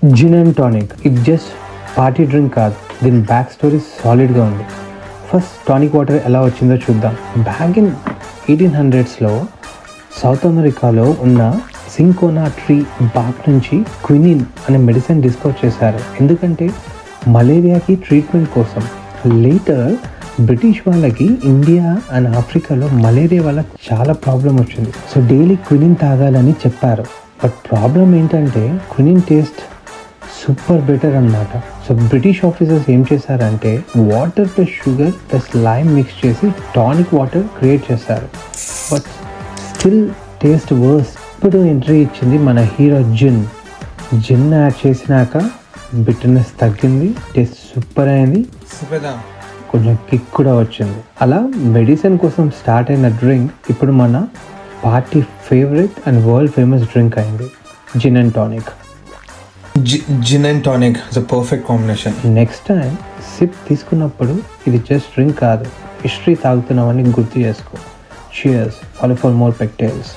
Gin and tonic ఇది just party drink కాదు, దీని బ్యాక్ స్టోరీ సాలిడ్గా ఉంది. ఫస్ట్ టానిక్ వాటర్ ఎలా వచ్చిందో చూద్దాం. బ్యాక్ ఇన్ 1800s సౌత్ అమెరికాలో ఉన్న సింకోనా ట్రీ బాక్ నుంచి క్వినిన్ అనే మెడిసిన్ డిస్కవర్ చేశారు. ఎందుకంటే మలేరియాకి ట్రీట్మెంట్ కోసం. లేటర్ బ్రిటిష్ వాళ్ళకి ఇండియా అండ్ ఆఫ్రికాలో మలేరియా వల్ల చాలా ప్రాబ్లం వచ్చింది. సో డైలీ క్వినిన్ తాగాలని చెప్పారు. బట్ ప్రాబ్లం ఏంటంటే క్వినిన్ టేస్ట్ సూపర్ బెటర్ అన్నమాట. సో బ్రిటిష్ ఆఫీసర్స్ ఏం చేశారంటే water plus sugar plus lime mix చేసి టానిక్ వాటర్ క్రియేట్ చేశారు. But still taste worse. ఇప్పుడు ఎంట్రీ ఇచ్చింది మన హీరో జిన్ యాడ్ చేసినాక బిటర్నెస్ తగ్గింది, టేస్ట్ సూపర్ అయింది, కొంచెం కిక్ కూడా వచ్చింది. అలా మెడిసిన్ కోసం స్టార్ట్ అయిన డ్రింక్ ఇప్పుడు మన party favourite and world famous drink అయింది, gin and tonic. Gin and tonic is a perfect combination. Next time sip తీసుకున్నప్పుడు ఇది జస్ట్ డ్రింక్ కాదు, హిస్టరీ తాగుతున్నామని గుర్తు చేసుకో. Cheers. Follow for more pectales.